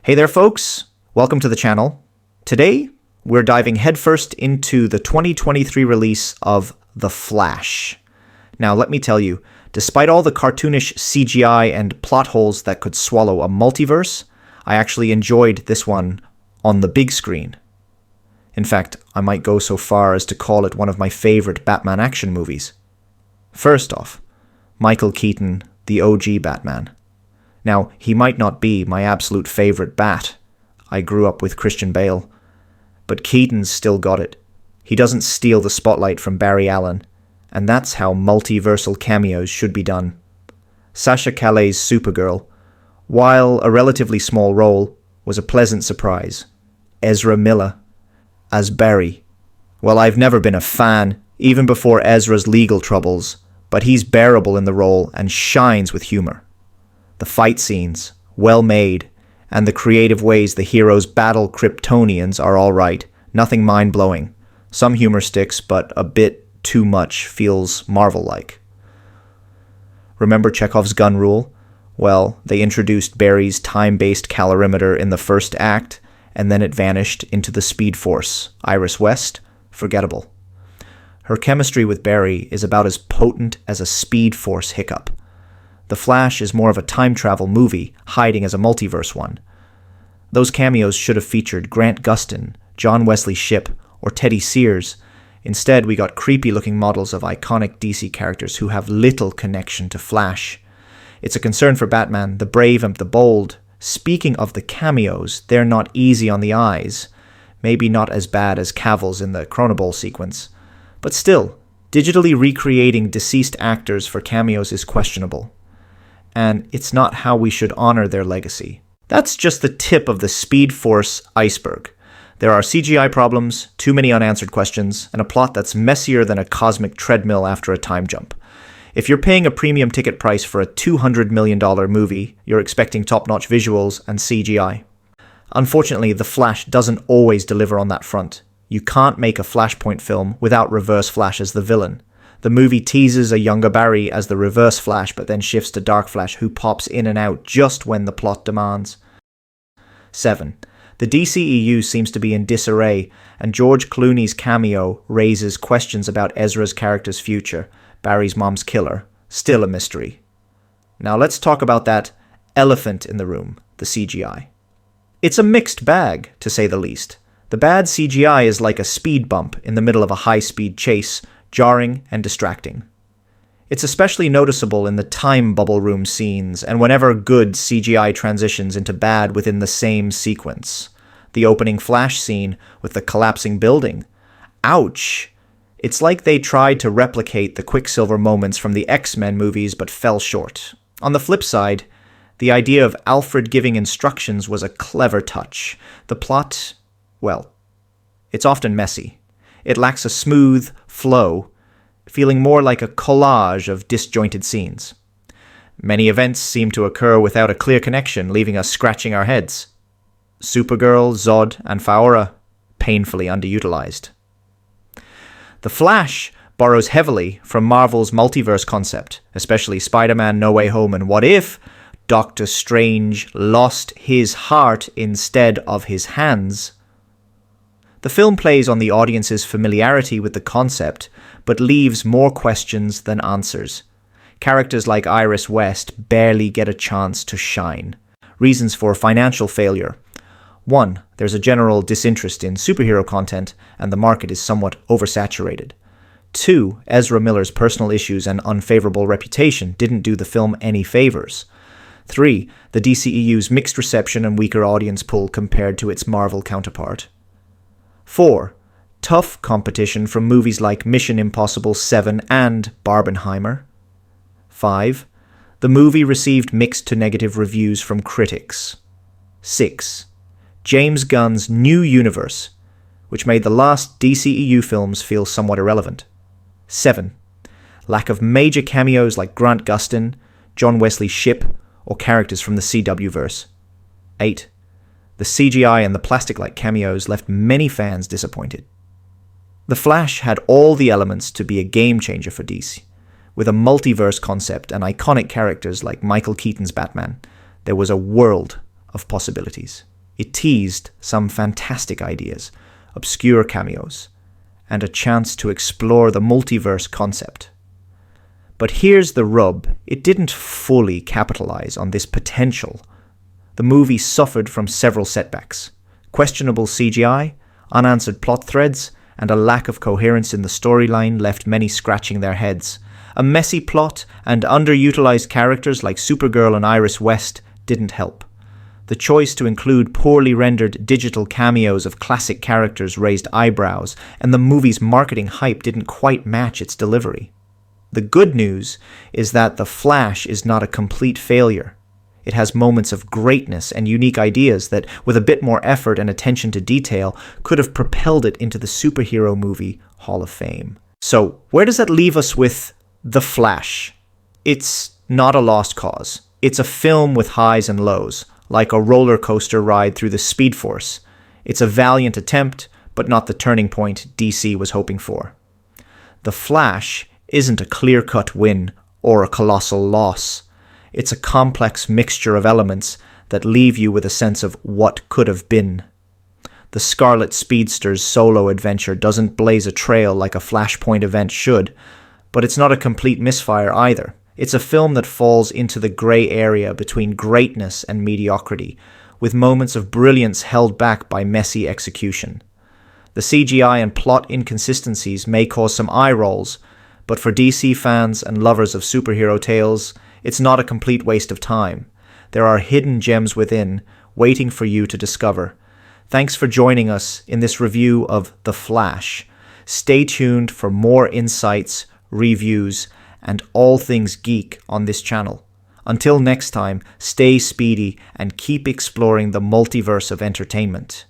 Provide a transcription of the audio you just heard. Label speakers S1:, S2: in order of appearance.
S1: Hey there, folks. Welcome to the channel. Today, we're diving headfirst into the 2023 release of The Flash. Now, let me tell you, despite all the cartoonish CGI and plot holes that could swallow a multiverse, I actually enjoyed this one on the big screen. In fact, I might go so far as to call it one of my favorite Batman action movies. First off, Michael Keaton, the OG Batman. Now, he might not be my absolute favorite Bat. I grew up with Christian Bale. But Keaton's still got it. He doesn't steal the spotlight from Barry Allen. And that's how multiversal cameos should be done. Sasha Calle's Supergirl, while a relatively small role, was a pleasant surprise. Ezra Miller as Barry. Well, I've never been a fan, even before Ezra's legal troubles, but he's bearable in the role and shines with humor. The fight scenes, well made, and the creative ways the heroes battle Kryptonians are alright, nothing mind-blowing. Some humor sticks, but a bit too much feels Marvel-like. Remember Chekhov's gun rule? Well, they introduced Barry's time-based calorimeter in the first act, and then it vanished into the Speed Force. Iris West? Forgettable. Her chemistry with Barry is about as potent as a Speed Force hiccup. The Flash is more of a time travel movie, hiding as a multiverse one. Those cameos should have featured Grant Gustin, John Wesley Shipp, or Teddy Sears. Instead, we got creepy-looking models of iconic DC characters who have little connection to Flash. It's a concern for Batman, the brave and the bold. Speaking of the cameos, they're not easy on the eyes. Maybe not as bad as Cavill's in the Chronoball sequence. But still, digitally recreating deceased actors for cameos is questionable. And it's not how we should honor their legacy. That's just the tip of the Speed Force iceberg. There are CGI problems, too many unanswered questions, and a plot that's messier than a cosmic treadmill after a time jump. If you're paying a premium ticket price for a $200 million movie, you're expecting top-notch visuals and CGI. Unfortunately, The Flash doesn't always deliver on that front. You can't make a Flashpoint film without Reverse Flash as the villain. The movie teases a younger Barry as the Reverse Flash, but then shifts to Dark Flash, who pops in and out just when the plot demands. 7. The DCEU seems to be in disarray, and George Clooney's cameo raises questions about Ezra's character's future, Barry's mom's killer, still a mystery. Now let's talk about that elephant in the room, the CGI. It's a mixed bag, to say the least. The bad CGI is like a speed bump in the middle of a high-speed chase, jarring and distracting. It's especially noticeable in the time bubble room scenes and whenever good CGI transitions into bad within the same sequence. The opening Flash scene with the collapsing building. Ouch! It's like they tried to replicate the Quicksilver moments from the X-Men movies but fell short. On the flip side, the idea of Alfred giving instructions was a clever touch. The plot, well, it's often messy. It lacks a smooth flow, feeling more like a collage of disjointed scenes. Many events seem to occur without a clear connection, leaving us scratching our heads. Supergirl, Zod, and Faora, painfully underutilized. The Flash borrows heavily from Marvel's multiverse concept, especially Spider-Man No Way Home and What If Doctor Strange lost his heart instead of his hands. The film plays on the audience's familiarity with the concept, but leaves more questions than answers. Characters like Iris West barely get a chance to shine. Reasons for financial failure. 1. There's a general disinterest in superhero content, and the market is somewhat oversaturated. 2. Ezra Miller's personal issues and unfavorable reputation didn't do the film any favors. 3. The DCEU's mixed reception and weaker audience pull compared to its Marvel counterpart. 4. Tough competition from movies like Mission Impossible 7 and Barbenheimer. 5. The movie received mixed to negative reviews from critics. 6. James Gunn's new universe, which made the last DCEU films feel somewhat irrelevant. 7. Lack of major cameos like Grant Gustin, John Wesley Shipp, or characters from the CW-verse. 8. The CGI and the plastic-like cameos left many fans disappointed. The Flash had all the elements to be a game-changer for DC. With a multiverse concept and iconic characters like Michael Keaton's Batman, there was a world of possibilities. It teased some fantastic ideas, obscure cameos, and a chance to explore the multiverse concept. But here's the rub, it didn't fully capitalize on this potential. The movie suffered from several setbacks: questionable CGI, unanswered plot threads, and a lack of coherence in the storyline left many scratching their heads. A messy plot and underutilized characters like Supergirl and Iris West didn't help. The choice to include poorly rendered digital cameos of classic characters raised eyebrows, and the movie's marketing hype didn't quite match its delivery. The good news is that The Flash is not a complete failure. It has moments of greatness and unique ideas that, with a bit more effort and attention to detail, could have propelled it into the superhero movie Hall of Fame. So, where does that leave us with The Flash? It's not a lost cause. It's a film with highs and lows, like a roller coaster ride through the Speed Force. It's a valiant attempt, but not the turning point DC was hoping for. The Flash isn't a clear-cut win or a colossal loss. It's a complex mixture of elements that leave you with a sense of what could have been. The Scarlet Speedster's solo adventure doesn't blaze a trail like a Flashpoint event should, but it's not a complete misfire either. It's a film that falls into the grey area between greatness and mediocrity, with moments of brilliance held back by messy execution. The CGI and plot inconsistencies may cause some eye rolls, but for DC fans and lovers of superhero tales, it's not a complete waste of time. There are hidden gems within, waiting for you to discover. Thanks for joining us in this review of The Flash. Stay tuned for more insights, reviews, and all things geek on this channel. Until next time, stay speedy and keep exploring the multiverse of entertainment.